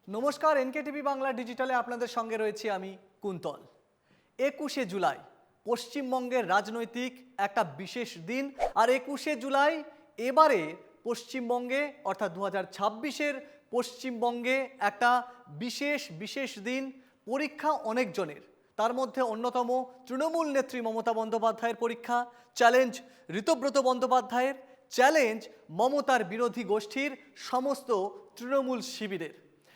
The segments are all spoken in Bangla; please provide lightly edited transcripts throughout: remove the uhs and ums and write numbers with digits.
নমস্কার, এনকেটিভি বাংলা ডিজিটালে আপনাদের সঙ্গে রয়েছি আমি কুন্তল। 21শে জুলাই পশ্চিমবঙ্গের রাজনৈতিক একটা বিশেষ দিন। আর 21শে জুলাই এবারে পশ্চিমবঙ্গে অর্থাৎ 2026-এর পশ্চিমবঙ্গে একটা বিশেষ দিন। পরীক্ষা অনেকজনের, তার মধ্যে অন্যতম তৃণমূল নেত্রী মমতা বন্দ্যোপাধ্যায়ের পরীক্ষা, চ্যালেঞ্জ ঋতব্রত বন্দ্যোপাধ্যায়ের, চ্যালেঞ্জ মমতার বিরোধী গোষ্ঠীর সমস্ত তৃণমূল শিবিরের।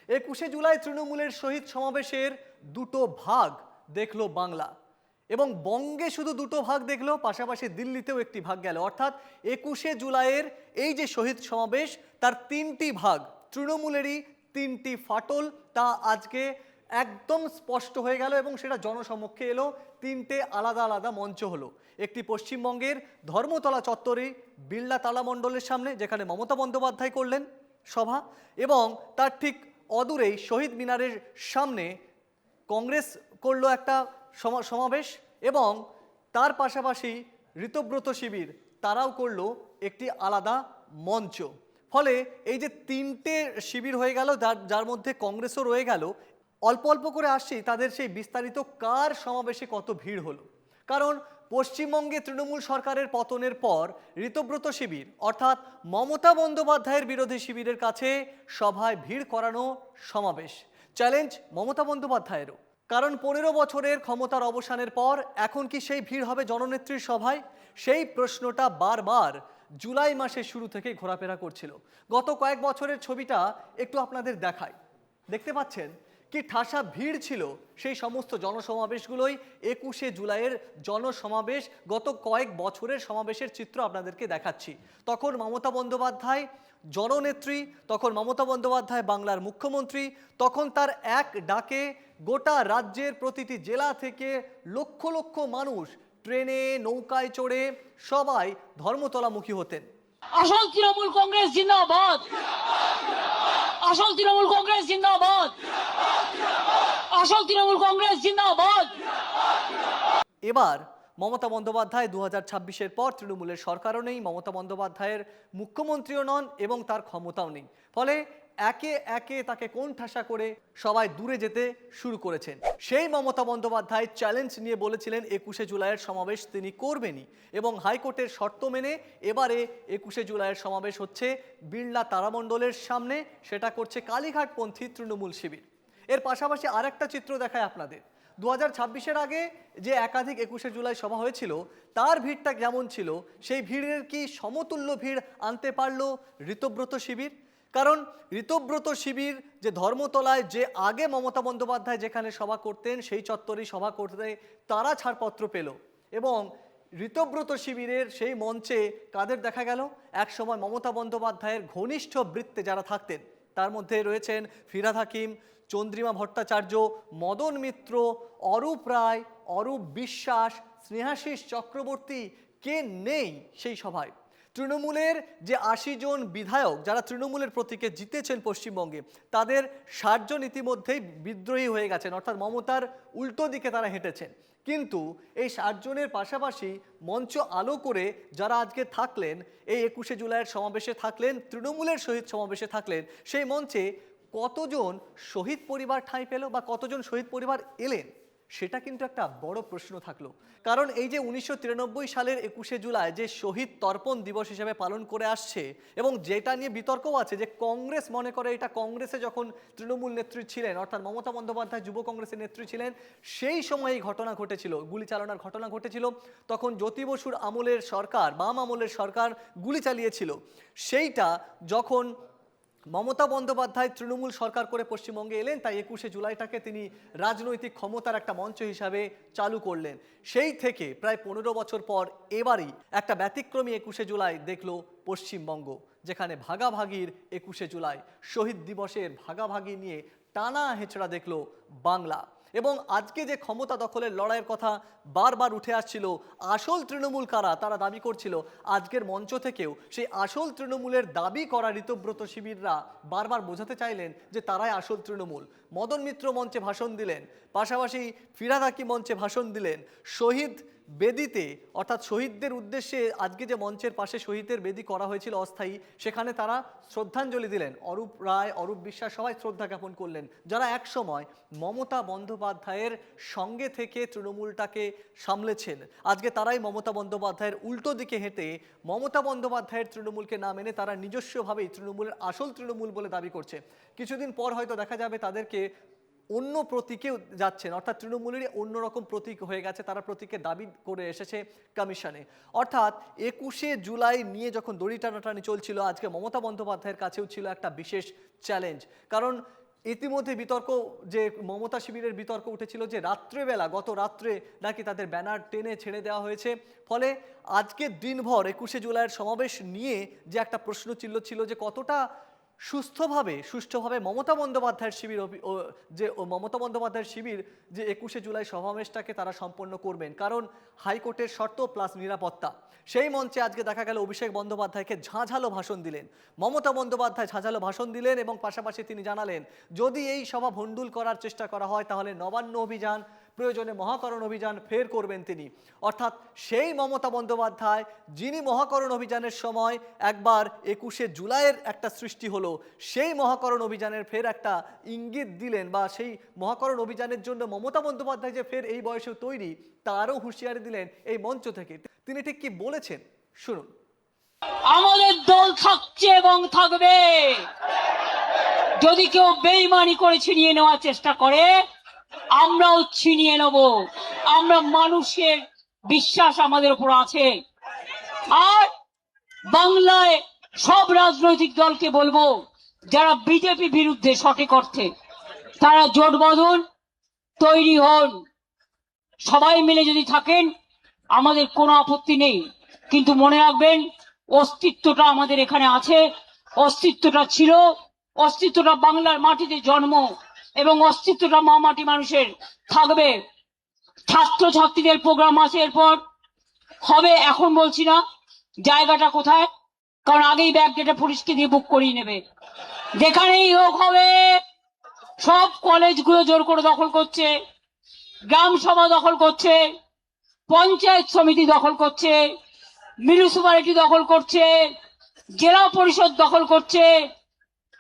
21শে জুলাই তৃণমূলের শহীদ সমাবেশের দুটো ভাগ দেখলো বাংলা, এবং বঙ্গে শুধু দুটো ভাগ দেখলো, পাশাপাশি দিল্লিতেও একটি ভাগ গেল। অর্থাৎ 21শে জুলাইয়ের এই যে শহীদ সমাবেশ তার তিনটি ভাগ, তৃণমূলেরই তিনটি ফাটল, তা আজকে একদম স্পষ্ট হয়ে গেল এবং সেটা জনসমক্ষে এলো। তিনটে আলাদা আলাদা মঞ্চ হলো। একটি পশ্চিমবঙ্গের ধর্মতলা চত্বরে বিড়লা তালামণ্ডলের সামনে, যেখানে মমতা বন্দ্যোপাধ্যায় করলেন সভা, এবং তার ঠিক অদূরেই শহীদ মিনারের সামনে কংগ্রেস করলো একটা সমাবেশ, এবং তার পাশাপাশি ঋতব্রত শিবির তারাও করলো একটি আলাদা মঞ্চ। ফলে এই যে তিনটে শিবির হয়ে গেল, যার মধ্যে কংগ্রেসও রয়ে গেল। অল্প অল্প করে আসছি তাদের সেই বিস্তারিত কার সমাবেশে কত ভিড় হলো। কারণ পশ্চিমবঙ্গে তৃণমূল সরকারের পতনের পর ঋতব্রত শিবির অর্থাৎ মমতা বন্দ্যোপাধ্যায়ের বিরোধী শিবিরের কাছে সভায় ভিড় করানো সমাবেশ, চ্যালেঞ্জ মমতা বন্দ্যোপাধ্যায়েরও। কারণ 15 বছরের ক্ষমতার অবসানের পর এখন কি সেই ভিড় হবে জননেত্রীর সভায়? সেই প্রশ্নটা বারবার জুলাই মাসের শুরু থেকে ঘোরাফেরা করছিল। গত কয়েক বছরের ছবিটা একটু আপনাদের দেখাই। দেখতে পাচ্ছেন কি ঠাসা ভিড় ছিল সেই সমস্ত জনসমাবেশগুলোই। 21শে জুলাইয়ের জনসমাবেশ, গত কয়েক বছরের সমাবেশের চিত্র আপনাদেরকে দেখাচ্ছি। তখন মমতা বন্দ্যোপাধ্যায় জননেত্রী, তখন মমতা বন্দ্যোপাধ্যায় বাংলার মুখ্যমন্ত্রী, তখন তার এক ডাকে গোটা রাজ্যের প্রতিটি জেলা থেকে লক্ষ লক্ষ মানুষ ট্রেনে নৌকায় চড়ে সবাই ধর্মতলামুখী হতেন। আসল তৃণমূল কংগ্রেস জিন্দাবাদ, আসল তৃণমূল কংগ্রেস জিন্দাবাদ, আসল তৃণমূল কংগ্রেস জিন্দাবাদ। এবার মমতা বন্দ্যোপাধ্যায় 2026-এর পর তৃণমূলের সরকারও নেই, মমতা বন্দ্যোপাধ্যায়ের মুখ্যমন্ত্রীও নন এবং তার ক্ষমতাও নেই। ফলে একে একে তাকে কোণঠাসা করে সবাই দূরে যেতে শুরু করেছেন। সেই মমতা বন্দ্যোপাধ্যায় চ্যালেঞ্জ নিয়ে বলেছিলেন 21শে জুলাইয়ের সমাবেশ তিনি করবেনই, এবং হাইকোর্টের শর্ত মেনে এবারে 21শে জুলাইয়ের সমাবেশ হচ্ছে বিড়লা তারামণ্ডলের সামনে। সেটা করছে কালীঘাটপন্থী তৃণমূল শিবির। এর পাশাপাশি আরেকটা চিত্র দেখায় আপনাদের। 2026-এর আগে যে একাধিক 21শে জুলাই সভা হয়েছিল তার ভিড়টা কেমন ছিল, সেই ভিড়ের কি সমতুল্য ভিড় আনতে পারলো ঋতব্রত শিবির? কারণ ঋতব্রত শিবির যে ধর্মতলায় যে আগে মমতা বন্দ্যোপাধ্যায় যেখানে সভা করতেন সেই চত্বরেই সভা করতে তারা ছাড়পত্র পেল, এবং ঋতব্রত শিবিরের সেই মঞ্চে কাদের দেখা গেল? একসময় মমতা বন্দ্যোপাধ্যায়ের ঘনিষ্ঠ বৃত্তে যারা থাকতেন তার মধ্যে রয়েছেন ফিরহাদ হাকিম, চন্দ্রিমা ভট্টাচার্য, মদন মিত্র, অরূপ রায়, অরূপ বিশ্বাস, স্নেহাশিস চক্রবর্তী। কে নেই সেই সভায়? তৃণমূলের যে 80 জন বিধায়ক যারা তৃণমূলের প্রতীকে জিতেছেন পশ্চিমবঙ্গে, তাদের 60 জন ইতিমধ্যেই বিদ্রোহী হয়ে গেছেন, অর্থাৎ মমতার উল্টো দিকে তারা হেঁটেছেন। কিন্তু এই 60 জনের পাশাপাশি মঞ্চ আলো করে যারা আজকে থাকলেন, এই 21শে জুলাইয়ের সমাবেশে থাকলেন, তৃণমূলের শহীদ সমাবেশে থাকলেন, সেই মঞ্চে কতজন শহীদ পরিবার ঠাঁই পেল বা কতজন শহীদ পরিবার এলেন, সেটা কিন্তু একটা বড় প্রশ্ন থাকলো। কারণ এই যে 1993 সালের 21শে জুলাই যে শহীদ তর্পণ দিবস হিসেবে পালন করে আসছে, এবং যেটা নিয়ে বিতর্কও আছে যে কংগ্রেস মনে করে এটা কংগ্রেসে যখন তৃণমূল নেত্রী ছিলেন অর্থাৎ মমতা বন্দ্যোপাধ্যায় যুব কংগ্রেসের নেত্রী ছিলেন, সেই সময় এই ঘটনা ঘটেছিল, গুলি চালানোর ঘটনা ঘটেছিল। তখন জ্যোতি বসুর আমলের সরকার, বাম আমলের সরকার গুলি চালিয়েছিল। সেইটা যখন মমতা বন্দ্যোপাধ্যায় তৃণমূল সরকার করে পশ্চিমবঙ্গে এলেন, তাই 21শে জুলাইটাকে তিনি রাজনৈতিক ক্ষমতার একটা মঞ্চ হিসাবে চালু করলেন। সেই থেকে প্রায় 15 বছর পর এবারই একটা ব্যতিক্রমী 21শে জুলাই দেখলো পশ্চিমবঙ্গ, যেখানে ভাগাভাগির 21শে জুলাই, শহীদ দিবসের ভাগাভাগি নিয়ে টানা হেঁচড়া দেখলো বাংলা। এবং আজকে যে ক্ষমতা দখলের লড়াইয়ের কথা বারবার উঠে আসছিল, আসল তৃণমূল কারা তারা দাবি করছিল, আজকের মঞ্চ থেকেও সেই আসল তৃণমূলের দাবি করা ঋতব্রত শিবিররা বারবার বোঝাতে চাইলেন যে তারাই আসল তৃণমূল। মদন মিত্র মঞ্চে ভাষণ দিলেন, পাশাপাশি ফিরহাদ হাকিম মঞ্চে ভাষণ দিলেন, শহীদ বেদিতে অর্থাৎ শহীদদের উদ্দেশ্যে আজকে যে মঞ্চের পাশে শহীদদের বেদি করা হয়েছিল অস্থায়ী, সেখানে তারা শ্রদ্ধাঞ্জলি দিলেন। অরূপ রায়, অরূপ বিশ্বাস সবাই শ্রদ্ধা জ্ঞাপন করলেন, যারা একসময় মমতা বন্দ্যোপাধ্যায়ের সঙ্গে থেকে তৃণমূলটাকে সামলেছেন। আজকে তারাই মমতা বন্দ্যোপাধ্যায়ের উল্টো দিকে হেঁটে মমতা বন্দ্যোপাধ্যায়ের তৃণমূলকে না মেনে তারা নিজস্বভাবেই তৃণমূলের আসল তৃণমূল বলে দাবি করছে। কিছুদিন পর হয়তো দেখা যাবে তাদেরকে অন্য প্রতীকেও যাচ্ছেন, অর্থাৎ তৃণমূলেরই অন্যরকম প্রতীক হয়ে গেছে, তারা প্রতীকের দাবি করে এসেছে কমিশনে। অর্থাৎ 21শে জুলাই নিয়ে যখন দড়ি টানাটানি চলছিল, আজকে মমতা বন্দ্যোপাধ্যায়ের কাছেও ছিল একটা বিশেষ চ্যালেঞ্জ। কারণ ইতিমধ্যে বিতর্ক, যে মমতা শিবিরের বিতর্ক উঠেছিল যে রাত্রেবেলা, গত রাত্রে নাকি তাদের ব্যানার টেনে ছেড়ে দেওয়া হয়েছে। ফলে আজকের দিনভর 21শে জুলাইয়ের সমাবেশ নিয়ে যে একটা প্রশ্ন চিহ্ন ছিল যে কতটা সুষ্ঠুভাবে মমতা বন্দ্যোপাধ্যায়ের শিবির মমতা বন্দ্যোপাধ্যায়ের শিবির যে 21শে জুলাই সমাবেশটাকে তারা সম্পন্ন করবেন। কারণ হাইকোর্টের শর্ত প্লাস নিরাপত্তা। সেই মঞ্চে আজকে দেখা গেল অভিষেক বন্দ্যোপাধ্যায়কে ঝাঁঝালো ভাষণ দিলেন, মমতা বন্দ্যোপাধ্যায় ঝাঁঝালো ভাষণ দিলেন এবং পাশাপাশি তিনি জানালেন যদি এই সভা ভণ্ডুল করার চেষ্টা করা হয় তাহলে নবান্ন অভিযান, প্রয়োজনে মহাকরণ অভিযান ফের করবেন তিনি। অর্থাৎ সেই মমতা বন্দ্যোপাধ্যায় যিনি মহাকরণ অভিযানের সময় একবার 21শে জুলাইয়ের একটা সৃষ্টি হলো, সেই মহাকরণ অভিযানের ফের একটা ইঙ্গিত দিলেন, বা সেই মহাকরণ অভিযানের জন্য মমতা বন্দ্যোপাধ্যায় যে ফের এই বয়সেও তৈরি তারও হুঁশিয়ারি দিলেন এই মঞ্চ থেকে। তিনি ঠিক কি বলেছেন শুনুন। আমাদের দল থাকছে এবং থাকবে। যদি কেউ বেইমানি করে ছিনিয়ে নেওয়ার চেষ্টা করে আমরাও ছিনিয়ে নেব। আমরা মানুষের বিশ্বাস আমাদের উপর আছে। আর বাংলায় সব রাজনৈতিক দলকে বলবো, যারা বিজেপি বিরুদ্ধে সঠিক অর্থে, তারা জোট বাঁধুন, তৈরি হন। সবাই মিলে যদি থাকেন আমাদের কোনো আপত্তি নেই, কিন্তু মনে রাখবেন অস্তিত্বটা আমাদের এখানে আছে, অস্তিত্বটা ছিল, অস্তিত্বটা বাংলার মাটিতে জন্ম এবং অস্তিত্বটা মাটি মানুষের থাকবে। ছাত্রছাত্রীদের প্রোগ্রাম আছে, এরপর হবে, এখন বলছি না জায়গাটা কোথায়, কারণ আগেই ব্যাগ ডেটা পুলিশকে দিয়ে বুক করিয়ে নেবে। যেখানেই হোক হবে। সব কলেজগুলো জোর করে দখল করছে, গ্রাম সভা দখল করছে, পঞ্চায়েত সমিতি দখল করছে, মিউনিসিপ্যালিটি দখল করছে, জেলা পরিষদ দখল করছে,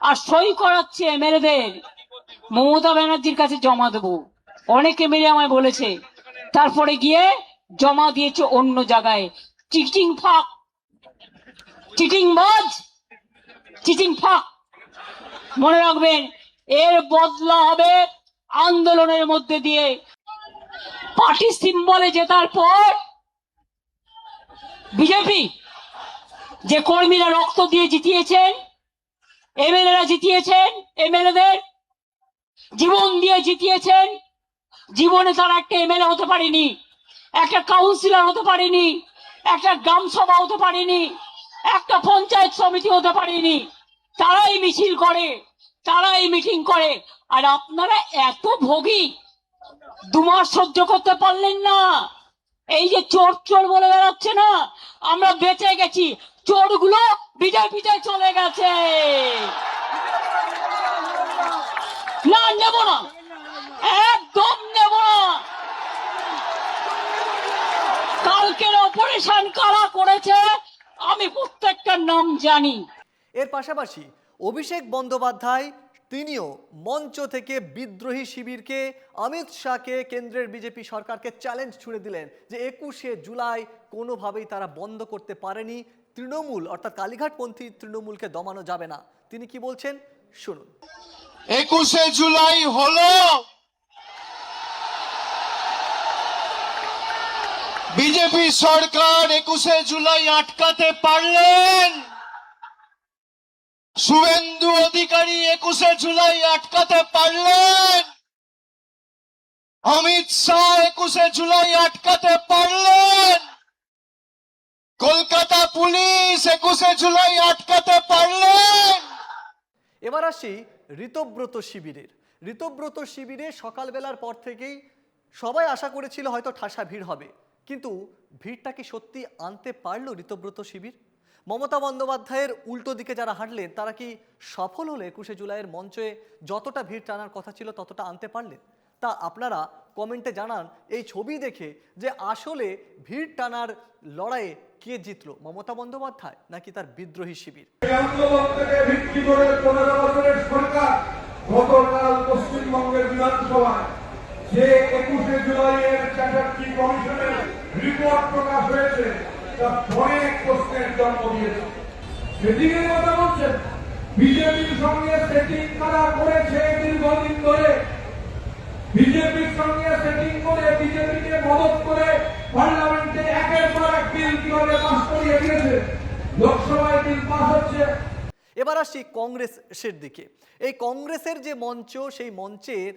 আর সই করাচ্ছে এমএলএদের। মমতা ব্যানার্জির কাছে জমা দেবো, অনেকে মিলে আমায় বলেছে, তারপরে গিয়ে জমা দিয়েছে অন্য জায়গায়। চিটিং ফাঁক, চিটিং বাজ, চিটিং ফাঁক। মনে রাখবেন এর বদলা হবে আন্দোলনের মধ্যে দিয়ে। পার্টি সিম্বলে জেতার পর বিজেপি যে কর্মীরা রক্ত দিয়ে জিতিয়েছেন, এমএলএরা জিতিয়েছেন, এমএলএদের জীবন দিয়ে জিতিয়েছেন, জীবনে তারা একটা এমএলএ হতে পারেনি, একটা কাউন্সিলর হতে পারেনি, একটা গ্রাম সভা হতে পারেনি, একটা পঞ্চায়েত সমিতি হতে পারেনি। তারাই মিছিল করে, তারাই মিটিং করে। আর আপনারা এত ভোগী, 2 মাস সহ্য করতে পারলেন না। এই যে চোর চোর বলে বেড়াচ্ছে না, আমরা বেঁচে গেছি, চোরগুলো বিজেপিতে চলে গেছে। না, নেব না, একদম নেব না। কালকের অপারেশন কারা করেছে আমি প্রত্যেকটার নাম জানি। এর পাশাপাশি অভিষেক বন্দ্যোপাধ্যায় তিনিও মঞ্চ থেকে বিদ্রোহী শিবিরকে, অমিত শাহকে, কেন্দ্রের বিজেপি সরকারকে চ্যালেঞ্জ ছুড়ে দিলেন যে 21শে জুলাই কোনোভাবেই তারা বন্ধ করতে পারেনি তৃণমূল, অর্থাৎ কালীঘাটপন্থী তৃণমূলকে দমানো যাবে না। তিনি কি বলছেন শুনুন। 21শে জুলাই হলো বিজেপি সরকার 21শে জুলাই আটকাতে পারলেন, শুভেন্দু অধিকারী 21শে জুলাই আটকাতে পারলেন, অমিত শাহ 21শে জুলাই আটকাতে পারলেন, কলকাতা পুলিশ 21শে জুলাই আটকাতে পারলেন। এবার আসি ঋতব্রত শিবিরের। ঋতব্রত শিবিরে সকালবেলার পর থেকেই সবাই আশা করেছিল হয়তো ঠাসা ভিড় হবে, কিন্তু ভিড়টা কি সত্যি আনতে পারলো ঋতব্রত শিবির? মমতা বন্দ্যোপাধ্যায়ের উল্টো দিকে যারা হাঁটলেন তারা কি সফল হলে 21শে জুলাইয়ের মঞ্চে যতটা ভিড় টানার কথা ছিল ততটা আনতে পারলেন? তা আপনারা কমেন্টে জানান এই ছবি দেখে যে আসলে ভিড় টানার লড়াইয়ে কে জিতলো, মমতা বন্দ্যোপাধ্যায় নাকি তার বিদ্রোহী শিবির? এই আন্দোলন থেকে ভিত্তি করে 15 বছরের সরকার গতকাল পশ্চিমবঙ্গের বিধানসভায় যে 21শে জুলাইয়ের চ্যাটার্জি কমিশনের রিপোর্ট প্রকাশ হয়েছে তা অনেক প্রশ্নের জন্ম দিয়েছে। সেদিনের কথা বলছেন, বিজেপির সঙ্গে সেটিং করা করেছে দীর্ঘদিন ধরে, বিজেপির সঙ্গে সেটিং করে বিজেপিকে মদত করে পার্লামেন্টে একের পর এক বিল কিভাবে পাস করিয়ে দিয়েছে, লোকসভায় বিল পাস হচ্ছে। এবার আসি কংগ্রেসের দিকে। এই কংগ্রেসের যে মঞ্চ, সেই মঞ্চের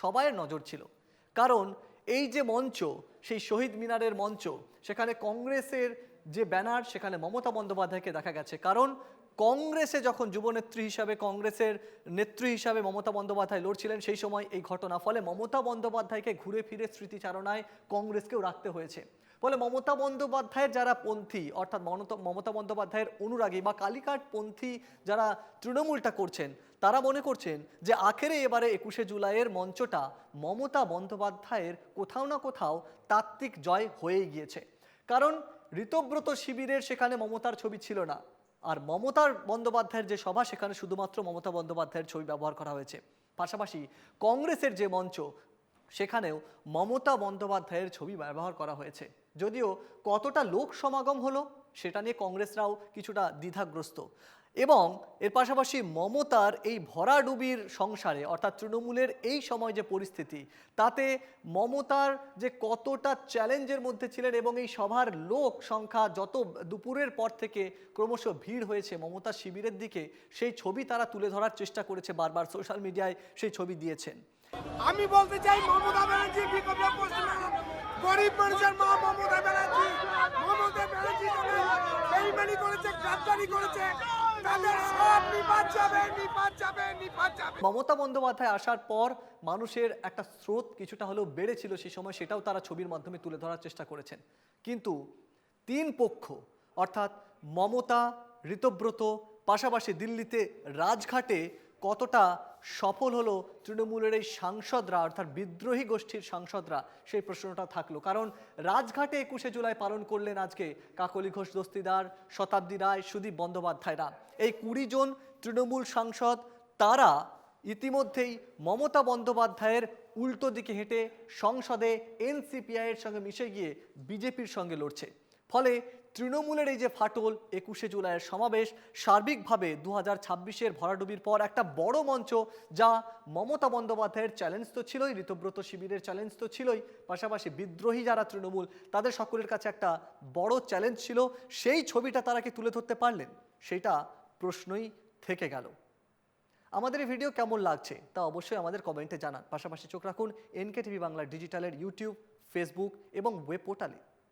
সবাইয়ের নজর ছিল, কারণ এই যে মঞ্চ, সেই শহীদ মিনারের মঞ্চ, সেখানে কংগ্রেসের যে ব্যানার, সেখানে মমতা বন্দ্যোপাধ্যায়কে দেখা গেছে। কারণ কংগ্রেসে যখন যুবনেত্রী হিসাবে, কংগ্রেসের নেত্রী হিসাবে মমতা বন্দ্যোপাধ্যায় লড়ছিলেন, সেই সময় এই ঘটনা, ফলে মমতা বন্দ্যোপাধ্যায়কে ঘুরে ফিরে স্মৃতিচারণায় কংগ্রেসকেও রাখতে হয়েছে। ফলে মমতা বন্দ্যোপাধ্যায়ের যারা পন্থী, অর্থাৎ মমতা বন্দ্যোপাধ্যায়ের অনুরাগী বা কালীঘাট পন্থী যারা তৃণমূলটা করছেন, তারা মনে করছেন যে আখেরে এবারে 21শে জুলাইয়ের মঞ্চটা মমতা বন্দ্যোপাধ্যায়ের কোথাও না কোথাও তাত্ত্বিক জয় হয়ে গিয়েছে। কারণ ঋতব্রত শিবিরের সেখানে মমতার ছবি ছিল না, আর মমতার বন্দ্যোপাধ্যায়ের যে সভা, সেখানে শুধুমাত্র মমতা বন্দ্যোপাধ্যায়ের ছবি ব্যবহার করা হয়েছে। পাশাপাশি কংগ্রেসের যে মঞ্চ, সেখানেও মমতা বন্দ্যোপাধ্যায়ের ছবি ব্যবহার করা হয়েছে। যদিও কতটা লোক সমাগম হলো সেটা নিয়ে কংগ্রেসরাও কিছুটা দ্বিধাগ্রস্ত। এবং এর পাশাপাশি মমতার এই ভরাডুবির সংসারে, অর্থাৎ তৃণমূলের এই সময় যে পরিস্থিতি, তাতে মমতার যে কতটা চ্যালেঞ্জের মধ্যে ছিলেন, এবং এই সভার লোক সংখ্যা যত দুপুরের পর থেকে ক্রমশ ভিড় হয়েছে মমতার শিবিরের দিকে, সেই ছবি তারা তুলে ধরার চেষ্টা করেছে, বারবার সোশ্যাল মিডিয়ায় সেই ছবি দিয়েছেন। আমি বলতে চাই, মমতা ব্যানার্জি বিকল্প গরিব মানুষের মা মমতা ব্যানার্জি বেইমানি করেছে, গাদ্দারি করেছে, তাদের সব নিপাত যাবে। মমতা বন্দ্যোপাধ্যায় আসার পর মানুষের একটা স্রোত কিছুটা হলেও বেড়েছিল সেই সময়, সেটাও তারা ছবির মাধ্যমে তুলে ধরার চেষ্টা করেছেন। কিন্তু তিন পক্ষ, অর্থাৎ মমতা, ঋতব্রত, পাশাপাশি দিল্লিতে রাজঘাটে কতটা সফল হলো তৃণমূলের এই সাংসদরা, অর্থাৎ বিদ্রোহী গোষ্ঠীর সাংসদরা, সেই প্রশ্নটা থাকলো। কারণ রাজঘাটে 21শে জুলাই পালন করলেন আজকে কাকলি ঘোষ দস্তিদার, শতাব্দী রায়, সুদীপ বন্দ্যোপাধ্যায়রা। এই 20 জন তৃণমূল সাংসদ, তারা ইতিমধ্যেই মমতা বন্দ্যোপাধ্যায়ের উল্টো দিকে হেঁটে সংসদে এনসিপিআইয়ের সঙ্গে মিশে গিয়ে বিজেপির সঙ্গে লড়ছে। ফলে তৃণমূলের এই যে ফাটল, 21শে জুলাইয়ের সমাবেশ, সার্বিকভাবে 2026-এর ভরাডুবির পর একটা বড় মঞ্চ, যা মমতা বন্দ্যোপাধ্যায়ের চ্যালেঞ্জ তো ছিলই, ঋতব্রত শিবিরের চ্যালেঞ্জ তো ছিলই, পাশাপাশি বিদ্রোহী যারা তৃণমূল, তাদের সকলের কাছে একটা বড় চ্যালেঞ্জ ছিল। সেই ছবিটা তারা কি তুলে ধরতে পারলেন, সেটা প্রশ্নই থেকে গেল। আমাদের এই ভিডিও কেমন লাগছে তা অবশ্যই আমাদের কমেন্টে জানান। পাশাপাশি চোখ রাখুন NK টিভি বাংলা ডিজিটালের ইউটিউব, ফেসবুক এবং ওয়েব পোর্টালে।